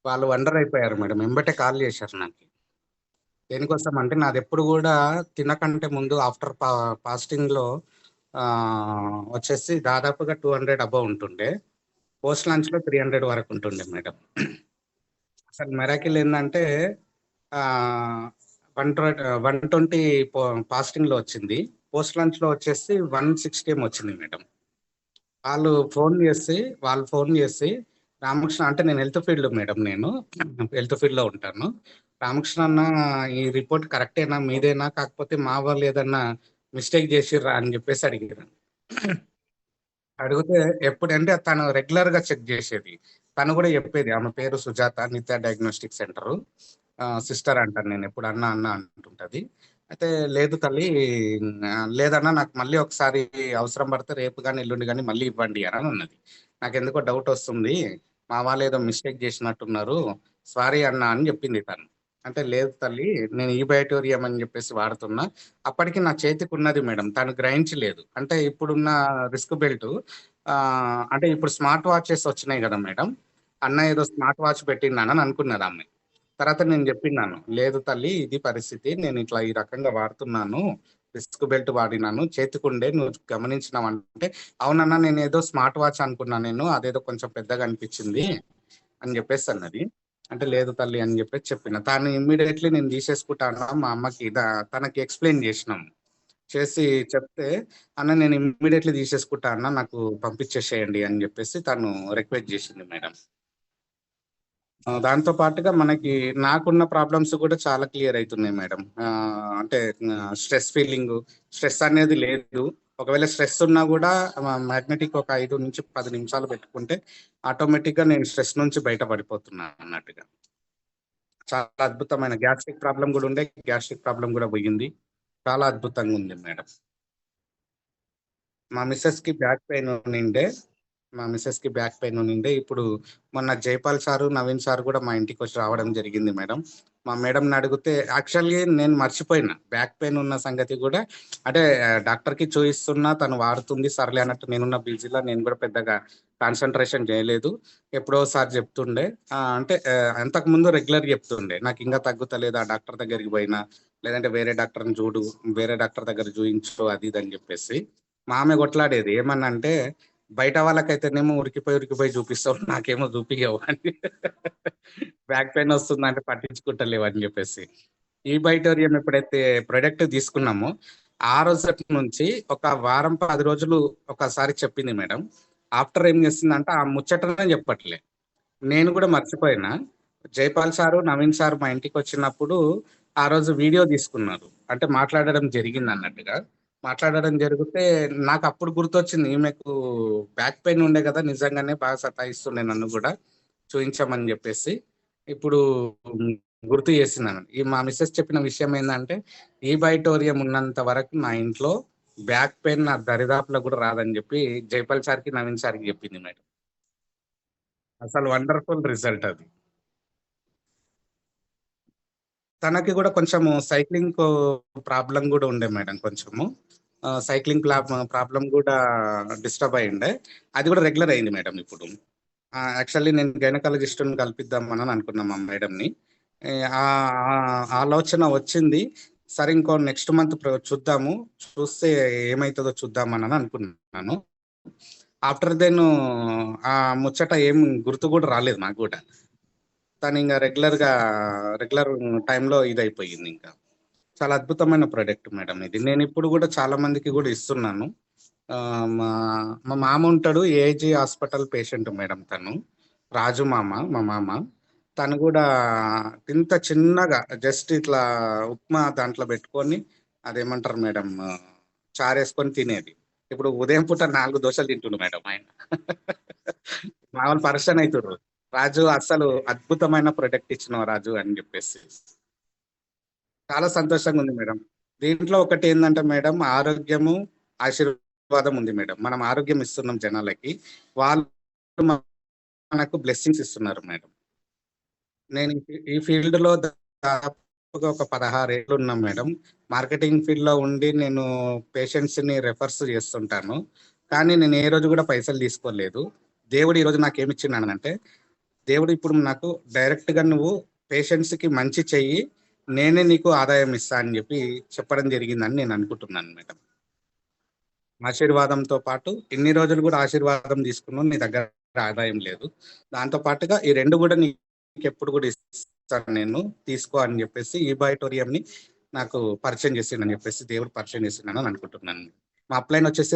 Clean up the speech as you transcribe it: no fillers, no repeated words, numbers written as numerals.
వాళ్ళు వండర్ అయిపోయారు madam. ఎంబటే call చేశారు నాకు. దేనికోసం అంటే నాదెప్పుడు కూడా తినకంటే ముందు ఆఫ్టర్ ఫాస్టింగ్ లో వచ్చేసి దాదాపుగా 200 అబౌవ్ ఉంటుండే. పోస్ట్ లంచ్ లో 300 వరకు ఉంటుండే మేడం. అసలు మెరాకిల్ ఏంటంటే వన్ 120 ఫాస్టింగ్ లో వచ్చింది. పోస్ట్ లంచ్ లో వచ్చేసి 160 ఏమో వచ్చింది మేడం. వాళ్ళు ఫోన్ చేసి రామకృష్ణ అంటే నేను హెల్త్ ఫీల్డ్ మేడం, నేను హెల్త్ ఫీల్డ్ లో ఉంటాను. రామకృష్ణ అన్న, ఈ రిపోర్ట్ కరెక్టేనా, మీదేనా, కాకపోతే మా వాళ్ళు ఏదన్నా మిస్టేక్ చేసిర్రా అని చెప్పేసి అడిగారు. అడిగితే ఎప్పుడంటే తను రెగ్యులర్ గా చెక్ చేసేది. తను కూడా చెప్పేది, ఆమె పేరు సుజాత, నిత్య డయాగ్నోస్టిక్ సెంటర్ సిస్టర్ అంటాను నేను ఎప్పుడు, అన్న అన్న అంటుంటది. అయితే లేదు తల్లి, లేదన్నా నాకు మళ్ళీ ఒకసారి అవసరం పడితే రేపు కానీ ఎల్లుండి కానీ మళ్ళీ ఇవ్వండి అని ఉన్నది. నాకు ఎందుకో డౌట్ వస్తుంది, మా వాళ్ళు ఏదో మిస్టేక్ చేసినట్టున్నారు, సారీ అన్న అని చెప్పింది తను. అంటే లేదు తల్లి, నేను ఈ బయోటోరియం అని చెప్పేసి వాడుతున్నా. అప్పటికి నా చేతికి ఉన్నది మేడం, తను గ్రహించలేదు. అంటే ఇప్పుడున్న రిస్క్ బెల్ట్, అంటే ఇప్పుడు స్మార్ట్ వాచెస్ వచ్చినాయి కదా మేడం, అన్న ఏదో స్మార్ట్ వాచ్ పెట్టిందని అనుకున్నది ఆమె. తర్వాత నేను చెప్పినాను, లేదు తల్లి ఇది పరిస్థితి, నేను ఇట్లా ఈ రకంగా వాడుతున్నాను, రిస్క్ బెల్ట్ వాడినాను, చేతికుండే, నువ్వు గమనించినావు అంటే, అవునన్నా నేను ఏదో స్మార్ట్ వాచ్ అనుకున్నా, నేను అదేదో కొంచెం పెద్దగా అనిపించింది అని చెప్పేసి అన్నది. అంటే లేదు తల్లి అని చెప్పేసి చెప్పిన. తాను ఇమ్మీడియట్లీ నేను తీసేసుకుంటాను, మా అమ్మకి తనకి ఎక్స్ప్లెయిన్ చేసినాం. చేసి చెప్తే, అన్న నేను ఇమ్మీడియట్లీ తీసేసుకుంటా అన్న, నాకు పంపించేసేయండి అని చెప్పేసి తను రిక్వెస్ట్ చేసింది మేడం. దాంతో పాటుగా మనకి నాకున్న ప్రాబ్లమ్స్ కూడా చాలా క్లియర్ అవుతున్నాయి మేడం. అంటే స్ట్రెస్ అనేది లేదు. ఒకవేళ స్ట్రెస్ ఉన్నా కూడా మ్యాగ్నెటిక్ ఒక 5 నుంచి 10 నిమిషాలు పెట్టుకుంటే ఆటోమేటిక్ గా నేను స్ట్రెస్ నుంచి బయటపడిపోతున్నాను అన్నట్టుగా. చాలా అద్భుతమైన గ్యాస్ట్రిక్ ప్రాబ్లం కూడా ఉండే, గ్యాస్ట్రిక్ ప్రాబ్లం కూడా పోయింది. చాలా అద్భుతంగా ఉంది మేడం. మా మిస్సెస్ కి బ్యాక్ పెయిన్ ఉండిండే ఇప్పుడు మొన్న జైపాల్ సారు, నవీన్ సార్ కూడా మా ఇంటికి వచ్చి రావడం జరిగింది మేడం. మా మేడంని అడిగితే, యాక్చువల్లీ నేను మర్చిపోయినా బ్యాక్ పెయిన్ ఉన్న సంగతి కూడా. అంటే డాక్టర్ కి చూయిస్తున్నా, తను వాడుతుంది సర్లే అన్నట్టు నేనున్న బిజీలో నేను కూడా పెద్దగా కాన్సన్ట్రేషన్ చేయలేదు. ఎప్పుడోసారి చెప్తుండే, అంటే అంతకు ముందు రెగ్యులర్ చెప్తుండే, నాకు ఇంకా తగ్గుతలేదు, ఆ డాక్టర్ దగ్గరికి పోయినా, లేదంటే వేరే డాక్టర్ని చూడు, వేరే డాక్టర్ దగ్గర చూయించు, అది ఇది అని చెప్పేసి. మా ఆమె కొట్లాడేది, ఏమన్నా అంటే బయట వాళ్ళకైతేనేమో ఉరికిపోయి చూపిస్తావు, నాకేమో చూపియవు అని. బ్యాక్ పెయిన్ వస్తుందంటే పట్టించుకుంటలేవు అని చెప్పేసి. ఈ బైటోరియం ఎప్పుడైతే ప్రొడక్ట్ తీసుకున్నామో ఆ రోజు నుంచి ఒక వారం 10 రోజులు ఒకసారి చెప్పింది మేడం. ఆఫ్టర్ ఏం చేస్తుందంటే ఆ ముచ్చటనే చెప్పట్లే. నేను కూడా మర్చిపోయినా. జైపాల్ సారు, నవీన్ సార్ మా ఇంటికి వచ్చినప్పుడు ఆ రోజు వీడియో తీసుకున్నారు. అంటే మాట్లాడడం జరిగింది అన్నట్టుగా. మాట్లాడడం జరిగితే నాకు అప్పుడు గుర్తొచ్చింది, ఈమెకు బ్యాక్ పెయిన్ ఉండే కదా, నిజంగానే బాగా సతాయిస్తుండే నన్ను కూడా, చూయించమని చెప్పేసి. ఇప్పుడు గుర్తు చేస్తున్నాను. ఈ మా మిస్సెస్ చెప్పిన విషయం ఏంటంటే, ఈ బైటోరియం ఉన్నంత వరకు నా ఇంట్లో బ్యాక్ పెయిన్ నా దరిదాపులో కూడా రాదని చెప్పి జైపాల్ సార్కి, నవీన్ సార్కి చెప్పింది మేడం. అసలు వండర్ఫుల్ రిజల్ట్ అది. తనకి కూడా కొంచెము సైక్లింగ్ ప్రాబ్లం కూడా ఉండే మేడం, కొంచెము సైక్లింగ్ ప్రాబ్లం కూడా డిస్టర్బ్ అయ్యిండే. అది కూడా రెగ్యులర్ అయింది మేడం ఇప్పుడు. యాక్చువల్లీ నేను గైనకాలజిస్ట్ని కల్పిద్దామని అనుకున్నాం మా మేడంని. ఆ ఆలోచన వచ్చింది. సరే ఇంకో నెక్స్ట్ మంత్ చూద్దాము, చూస్తే ఏమవుతుందో చూద్దామని అనుకున్నాను. ఆఫ్టర్ దెన్ ఆ ముచ్చట ఏం గుర్తు కూడా రాలేదు నాకు కూడా. తను ఇంకా రెగ్యులర్ టైంలో ఇది అయిపోయింది. ఇంకా చాలా అద్భుతమైన ప్రోడక్ట్ మేడం ఇది. నేను ఇప్పుడు కూడా చాలా మందికి కూడా ఇస్తున్నాను. మా మా మామ ఉంటాడు, ఏజీ హాస్పిటల్ పేషెంట్ మేడం తను, రాజు మామ, మా మామ. తను కూడా ఇంత చిన్నగా జస్ట్ ఇట్లా ఉప్మా దాంట్లో పెట్టుకొని, అదేమంటారు మేడం, చారేసుకొని తినేది. ఇప్పుడు ఉదయం పూట 4 దోశలు తింటుండు మేడం ఆయన. మామూలు పర్సన్ అవుతారు. రాజు అసలు అద్భుతమైన ప్రొడక్ట్ ఇచ్చినావు రాజు అని చెప్పేసి. చాలా సంతోషంగా ఉంది మేడం. దీంట్లో ఒకటి ఏంటంటే మేడం, ఆరోగ్యము ఆశీర్వాదం ఉంది మేడం. మనం ఆరోగ్యం ఇస్తున్నాం జనాలకి, వాళ్ళు మనకు బ్లెస్సింగ్స్ ఇస్తున్నారు మేడం. నేను ఈ ఫీల్డ్ లో దాదాపుగా ఒక 16 ఏళ్ళు ఉన్నాం మేడం. మార్కెటింగ్ ఫీల్డ్ లో ఉండి నేను పేషెంట్స్ ని రెఫర్స్ చేస్తుంటాను, కానీ నేను ఏ రోజు కూడా పైసలు తీసుకోలేదు. దేవుడు ఈ రోజు నాకు ఏమి ఇచ్చినానంటే, దేవుడు ఇప్పుడు నాకు డైరెక్ట్‌గా నువ్వు పేషెంట్స్‌కి మంచి చెయ్యి. నేనే నీకు ఆదాయం ఇస్తా అని చెప్పి చెప్పడం జరిగిందని నేను అనుకుంటున్నాను మేడం. ఆశీర్వాదంతో పాటు ఇన్ని రోజులు కూడా ఆశీర్వాదం తీసుకున్నావు. నీ దగ్గర ఆదాయం లేదు. దాంతో పాటుగా ఈ 2 కూడా నీకెప్పుడు కూడా ఇస్తాను నేను. తీసుకో అని చెప్పేసి ఈ బాయిటోరియంని నాకు పరిచయం చేసిండని చెప్పేసి దేవుడు పరిచయం చేసిండని అనుకుంటున్నాను. మా అప్‌లైన్ వచ్చేసి